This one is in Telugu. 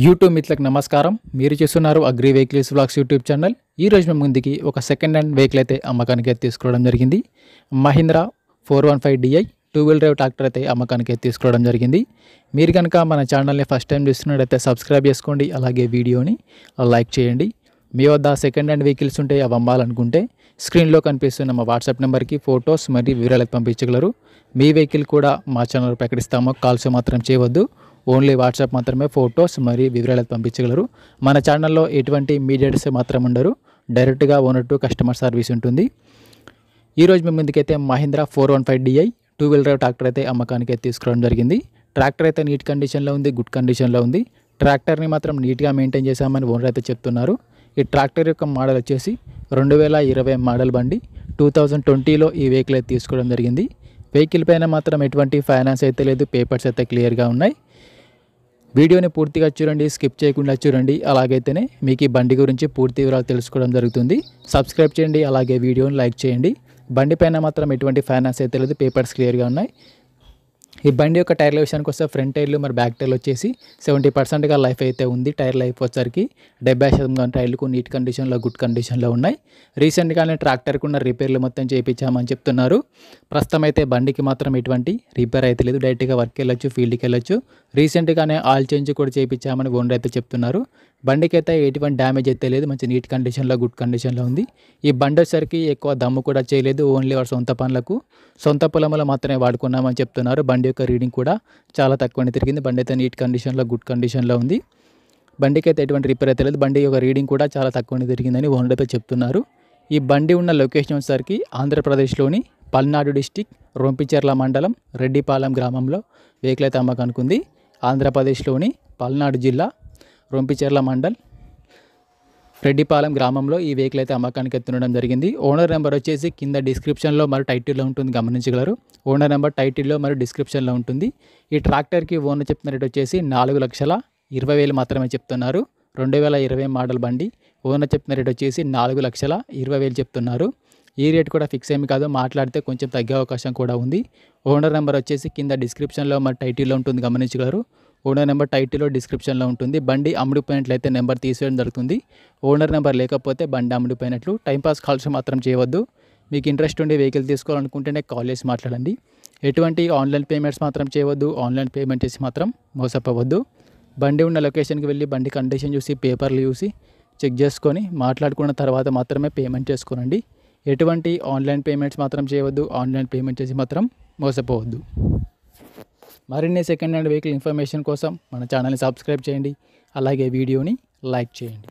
యూట్యూబ్ మిత్రులకు నమస్కారం. మీరు చూస్తున్నారు agri vehicles vlogs YouTube channel. ఈ రోజు మేము ముందుకి ఒక సెకండ్ హ్యాండ్ వెహికల్ అయితే అమ్మకానికి తీసుకోవడం జరిగింది. Mahindra 415DI 2-wheel drive tractor అయితే అమ్మకానికి తీసుకోవడం జరిగింది. మీరు కనుక మన ఛానల్ని ఫస్ట్ టైం చూస్తున్నట్టయితే సబ్స్క్రైబ్ చేసుకోండి, అలాగే వీడియోని లైక్ చేయండి. మీ వద్ద సెకండ్ హ్యాండ్ వెహికల్స్ ఉంటే అవి అమ్మాలనుకుంటే స్క్రీన్లో కనిపిస్తున్న మా వాట్సాప్ నెంబర్కి ఫొటోస్ మరియు వివరాలకు పంపించగలరు. మీ వెహికల్ కూడా మా ఛానల్ ప్రకటిస్తామో కాల్స్ మాత్రం చేయవద్దు. ఓన్లీ వాట్సాప్ మాత్రమే ఫొటోస్ మరియు వివరాలకు పంపించగలరు. మన ఛానల్లో ఎటువంటి మీడియేటర్స్ మాత్రం ఉండరు. డైరెక్ట్గా ఓనర్ టు కస్టమర్ సర్వీస్ ఉంటుంది. ఈరోజు మేము ముందుకైతే Mahindra 415DI 2-wheel drive tractor అయితే అమ్మకానికి తీసుకోవడం జరిగింది. ట్రాక్టర్ అయితే నీట్ కండిషన్లో ఉంది, గుడ్ కండిషన్లో ఉంది. ట్రాక్టర్ని మాత్రం నీట్గా మెయింటైన్ చేశామని ఓనర్ అయితే చెప్తున్నారు. ఈ ట్రాక్టర్ యొక్క మోడల్ వచ్చేసి 2020 మోడల్ బండి. 2020లో ఈ వెహికల్ అయితే తీసుకోవడం జరిగింది. వెహికల్ పైన మాత్రం ఎటువంటి ఫైనాన్స్ అయితే లేదు, పేపర్స్ అయితే క్లియర్గా ఉన్నాయి. వీడియోని పూర్తిగా చూడండి, స్కిప్ చేయకుండా చూడండి. అలాగైతేనే మీకు ఈ బండి గురించి పూర్తి వివరాలు తెలుసుకోవడం జరుగుతుంది. సబ్స్క్రైబ్ చేయండి, అలాగే వీడియోని లైక్ చేయండి. బండి పైన మాత్రం ఎటువంటి ఫైనాన్స్ అయితే లేదు, పేపర్స్ క్లియర్గా ఉన్నాయి. ఈ బండి యొక్క టైర్ల విషయానికి వస్తే ఫ్రంట్ టైర్లు మరి బ్యాక్ టైర్లు వచ్చేసి 70%గా లైఫ్ అయితే ఉంది. టైర్ లైఫ్ వచ్చరికి 70% టైర్లకు నీట్ కండిషన్లో, గుడ్ కండిషన్లో ఉన్నాయి. రీసెంట్గానే ట్రాక్టర్కి ఉన్న రిపేర్లు మొత్తం చేయించామని చెప్తున్నారు. ప్రస్తుతం అయితే బండికి మాత్రం ఎటువంటి రిపేర్ అయితే లేదు, డైరెక్ట్గా వర్క్కి వెళ్ళొచ్చు, ఫీల్డ్కి వెళ్ళొచ్చు. రీసెంట్గానే ఆయిల్ చేంజ్ కూడా చేయించామని ఓనర్ అయితే చెప్తున్నారు. బండికి అయితే ఎటువంటి డ్యామేజ్ అయితే లేదు, మంచి నీట్ కండిషన్లో, గుడ్ కండిషన్లో ఉంది. ఈ బండి వచ్చరికి ఎక్కువ దమ్ము కూడా చేయలేదు, ఓన్లీ వాడు సొంత పనులకు, సొంత పొలంలో మాత్రమే వాడుకున్నామని చెప్తున్నారు. బండి యొక్క రీడింగ్ కూడా చాలా తక్కువనే తిరిగింది. బండి అయితే నీట్ కండిషన్లో, గుడ్ కండిషన్లో ఉంది. బండికి అయితే ఎటువంటి రిపేర్ అయితే లేదు. బండి యొక్క రీడింగ్ కూడా చాలా తక్కువనే తిరిగిందని ఓనర్ అయితే చెప్తున్నారు. ఈ బండి ఉన్న లొకేషన్ వచ్చేసరికి ఆంధ్రప్రదేశ్లోని పల్నాడు డిస్టిక్, రొంపిచెర్ల మండలం, రెడ్డిపాలెం గ్రామంలో వెహికల్ అయితే అమ్మకానికి ఉంది. ఆంధ్రప్రదేశ్లోని పల్నాడు జిల్లా, రొంపిచెర్ల మండల్, రెడ్డిపాలెం గ్రామంలో ఈ వెహికల్ అయితే అమ్మకానికి ఎత్తుండడం జరిగింది. ఓనర్ నెంబర్ వచ్చేసి కింద డిస్క్రిప్షన్లో మరియు టైటిల్లో ఉంటుంది, గమనించగలరు. ఓనర్ నెంబర్ టైటిల్లో మరియు డిస్క్రిప్షన్లో ఉంటుంది. ఈ ట్రాక్టర్కి ఓనర్ చెప్తున్న రేట్ వచ్చేసి 4,20,000 మాత్రమే చెప్తున్నారు. 2020 మోడల్ బండి. ఓనర్ చెప్తున్న రేట్ వచ్చేసి 4,20,000 చెప్తున్నారు. ఈ రేట్ కూడా ఫిక్స్ ఏమి కాదు, మాట్లాడితే కొంచెం తగ్గే అవకాశం కూడా ఉంది. ఓనర్ నెంబర్ వచ్చేసి కింద డిస్క్రిప్షన్లో మరి టైటిల్లో ఉంటుంది, గమనించగలరు. ఓనర్ నెంబర్ టైటిల్లో, డిస్క్రిప్షన్లో ఉంటుంది. బండి అమ్ముడిపోయినట్లయితే నెంబర్ తీసేయడం జరుగుతుంది. ఓనర్ నెంబర్ లేకపోతే బండి అమ్ముడిపోయినట్లు. టైంపాస్ కాల్స్ మాత్రం చేయవద్దు. మీకు ఇంట్రెస్ట్ ఉండి వెహికల్ తీసుకోవాలనుకుంటేనే కాల్ చేసి మాట్లాడండి. ఎటువంటి ఆన్లైన్ పేమెంట్స్ మాత్రం చేయవద్దు. ఆన్లైన్ పేమెంట్ చేసి మాత్రం మోసపోవద్దు. బండి ఉన్న లొకేషన్కి వెళ్ళి బండి కండిషన్ చూసి, పేపర్లు చూసి చెక్ చేసుకొని మాట్లాడుకున్న తర్వాత మాత్రమే పేమెంట్ చేసుకోనండి. ఎటువంటి ఆన్లైన్ పేమెంట్స్ మాత్రం చేయవద్దు. ఆన్లైన్ పేమెంట్ చేసి మాత్రం మోసపోవద్దు. మరిన్ని సెకండ్ హ్యాండ్ వెహికల్ ఇన్ఫర్మేషన్ కోసం మన ఛానల్ని సబ్స్క్రైబ్ చేయండి, అలాగే వీడియోని లైక్ చేయండి.